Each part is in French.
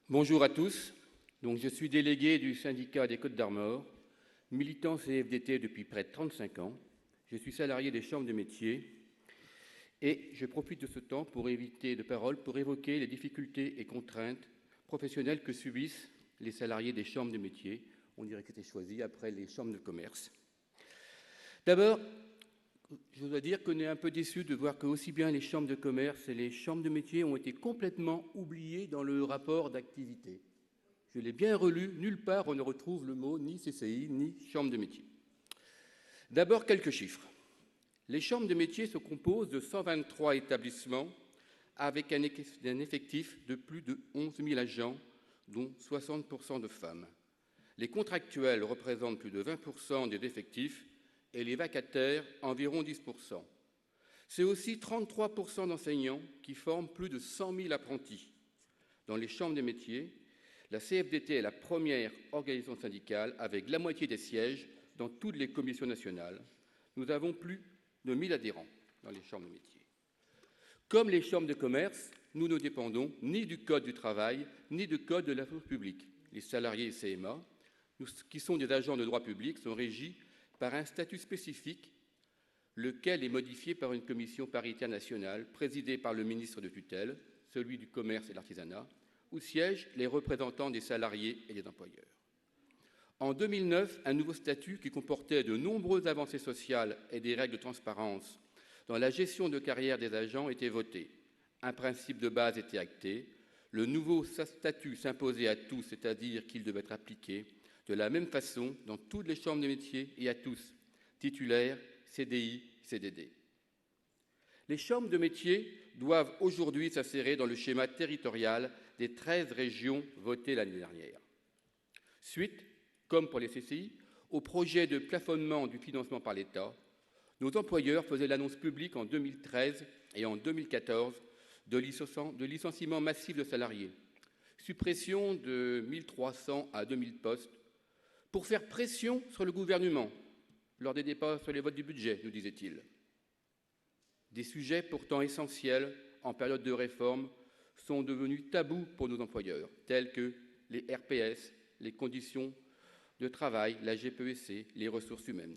Bonjour à tous. Je suis délégué du syndicat des Côtes-d'Armor, militant CFDT depuis près de 35 ans. Je suis salarié des chambres de métiers et je profite de ce temps pour éviter de parole pour évoquer les difficultés et contraintes professionnelles que subissent les salariés des chambres de métiers. On dirait que c'était choisi après les chambres de commerce. D'abord, je dois dire qu'on est un peu déçu de voir que aussi bien les chambres de commerce et les chambres de métiers ont été complètement oubliées dans le rapport d'activité. Je l'ai bien relu, nulle part on ne retrouve le mot ni CCI ni chambre de métiers. D'abord, quelques chiffres. Les chambres de métiers se composent de 123 établissements avec un effectif de plus de 11 000 agents, dont 60% de femmes. Les contractuels représentent plus de 20% des effectifs et les vacataires environ 10%. C'est aussi 33% d'enseignants qui forment plus de 100 000 apprentis. Dans les chambres des métiers, la CFDT est la première organisation syndicale avec la moitié des sièges dans toutes les commissions nationales. Nous avons plus de 1000 adhérents dans les chambres de métiers. Comme les chambres de commerce, nous ne dépendons ni du Code du travail, ni du Code de la fonction publique. Les salariés CMA, qui sont des agents de droit public, sont régis par un statut spécifique, lequel est modifié par une commission paritaire nationale présidée par le ministre de tutelle, celui du commerce et de l'artisanat, où siègent les représentants des salariés et des employeurs. En 2009, un nouveau statut qui comportait de nombreuses avancées sociales et des règles de transparence dans la gestion de carrière des agents était voté. Un principe de base était acté. Le nouveau statut s'imposait à tous, c'est-à-dire qu'il devait être appliqué de la même façon dans toutes les chambres de métiers et à tous, titulaires, CDI, CDD. Les chambres de métiers doivent aujourd'hui s'insérer dans le schéma territorial des 13 régions votées l'année dernière. Suite, comme pour les CCI, au projet de plafonnement du financement par l'État, nos employeurs faisaient l'annonce publique en 2013 et en 2014 de licenciements massifs de salariés, suppression de 1300 à 2000 postes, pour faire pression sur le gouvernement lors des débats sur les votes du budget, nous disait-il. Des sujets pourtant essentiels en période de réforme sont devenus tabous pour nos employeurs, tels que les RPS, les conditions de travail, la GPEC, les ressources humaines.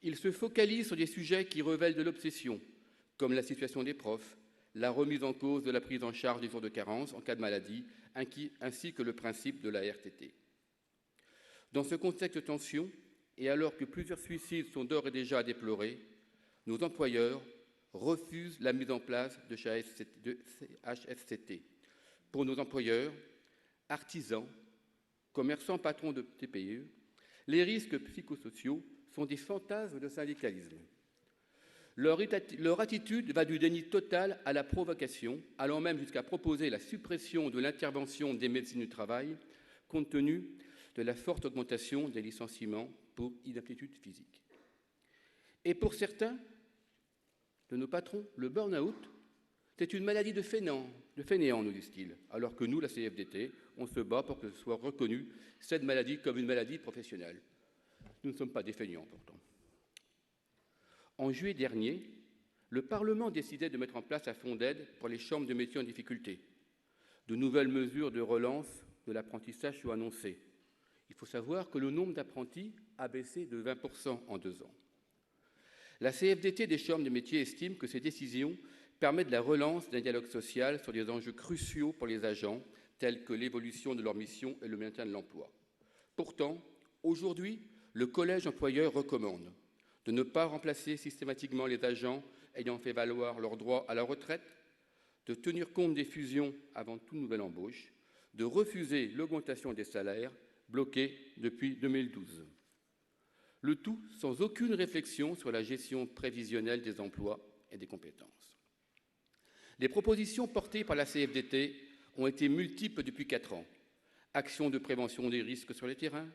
Ils se focalisent sur des sujets qui révèlent de l'obsession, comme la situation des profs, la remise en cause de la prise en charge des jours de carence en cas de maladie, ainsi que le principe de la RTT. Dans ce contexte de tension, et alors que plusieurs suicides sont d'ores et déjà à déplorer, nos employeurs refusent la mise en place de CHSCT. Pour nos employeurs, artisans, commerçants, patrons de TPE, les risques psychosociaux sont des fantasmes de syndicalisme. Leur attitude va du déni total à la provocation, allant même jusqu'à proposer la suppression de l'intervention des médecins du travail, compte tenu de la forte augmentation des licenciements pour inaptitude physique. Et pour certains de nos patrons, le burn-out, c'est une maladie de fainéant, nous disent-ils, alors que nous, la CFDT, on se bat pour que soit reconnue cette maladie comme une maladie professionnelle. Nous ne sommes pas des fainéants, pourtant. En juillet dernier, le Parlement décidait de mettre en place un fonds d'aide pour les chambres de métiers en difficulté. De nouvelles mesures de relance de l'apprentissage sont annoncées. Il faut savoir que le nombre d'apprentis a baissé de 20% en 2 ans. La CFDT des chambres de métiers estime que ces décisions permettent la relance d'un dialogue social sur des enjeux cruciaux pour les agents, tels que l'évolution de leur mission et le maintien de l'emploi. Pourtant, aujourd'hui, le collège employeur recommande de ne pas remplacer systématiquement les agents ayant fait valoir leur droit à la retraite, de tenir compte des fusions avant toute nouvelle embauche, de refuser l'augmentation des salaires bloqués depuis 2012. Le tout sans aucune réflexion sur la gestion prévisionnelle des emplois et des compétences. Les propositions portées par la CFDT ont été multiples depuis 4 ans. Action de prévention des risques sur le terrain,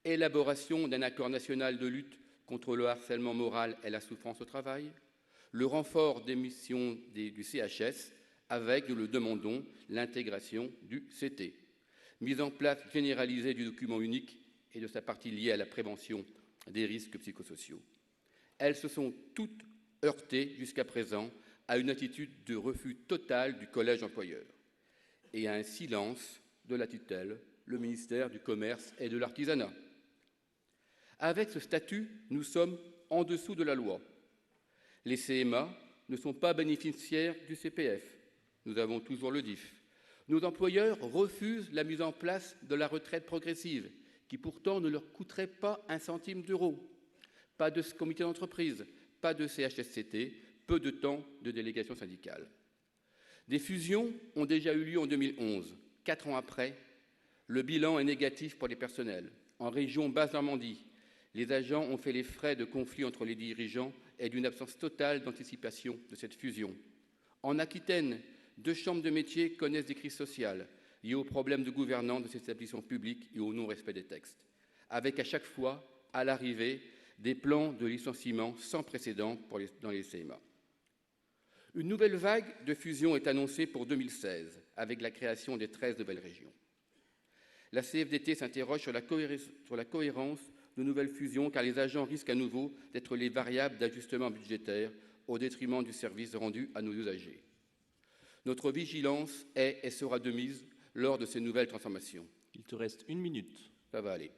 élaboration d'un accord national de lutte contre le harcèlement moral et la souffrance au travail, le renfort des missions du CHS avec, nous le demandons, l'intégration du CT, mise en place généralisée du document unique et de sa partie liée à la prévention des risques psychosociaux. Elles se sont toutes heurtées jusqu'à présent à une attitude de refus total du collège employeur et à un silence de la tutelle, le ministère du Commerce et de l'Artisanat. Avec ce statut, nous sommes en dessous de la loi. Les CMA ne sont pas bénéficiaires du CPF. Nous avons toujours le DIF. Nos employeurs refusent la mise en place de la retraite progressive, qui pourtant ne leur coûterait pas un centime d'euro. Pas de comité d'entreprise, pas de CHSCT, peu de temps de délégation syndicale. Des fusions ont déjà eu lieu en 2011. 4 ans après, le bilan est négatif pour les personnels. En région Basse-Normandie, les agents ont fait les frais de conflits entre les dirigeants et d'une absence totale d'anticipation de cette fusion. En Aquitaine, 2 chambres de métiers connaissent des crises sociales liées aux problèmes de gouvernance de ces établissements publics et au non-respect des textes, avec à chaque fois, à l'arrivée, des plans de licenciement sans précédent dans les CMA. Une nouvelle vague de fusion est annoncée pour 2016, avec la création des 13 nouvelles régions. La CFDT s'interroge sur la cohérence de nouvelles fusions, car les agents risquent à nouveau d'être les variables d'ajustement budgétaire au détriment du service rendu à nos usagers. Notre vigilance est et sera de mise lors de ces nouvelles transformations. Il te reste 1 minute. Ça va aller.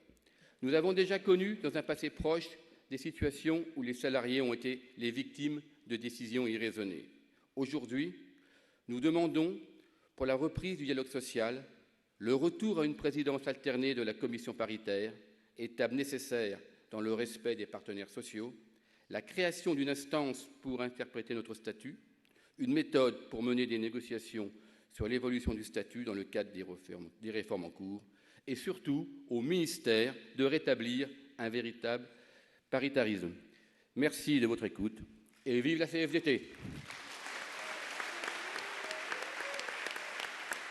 Nous avons déjà connu, dans un passé proche, des situations où les salariés ont été les victimes de décisions irraisonnées. Aujourd'hui, nous demandons, pour la reprise du dialogue social, le retour à une présidence alternée de la commission paritaire, étape nécessaire dans le respect des partenaires sociaux, la création d'une instance pour interpréter notre statut, une méthode pour mener des négociations sur l'évolution du statut dans le cadre des réformes en cours, et surtout au ministère de rétablir un véritable paritarisme. Merci de votre écoute et vive la CFDT.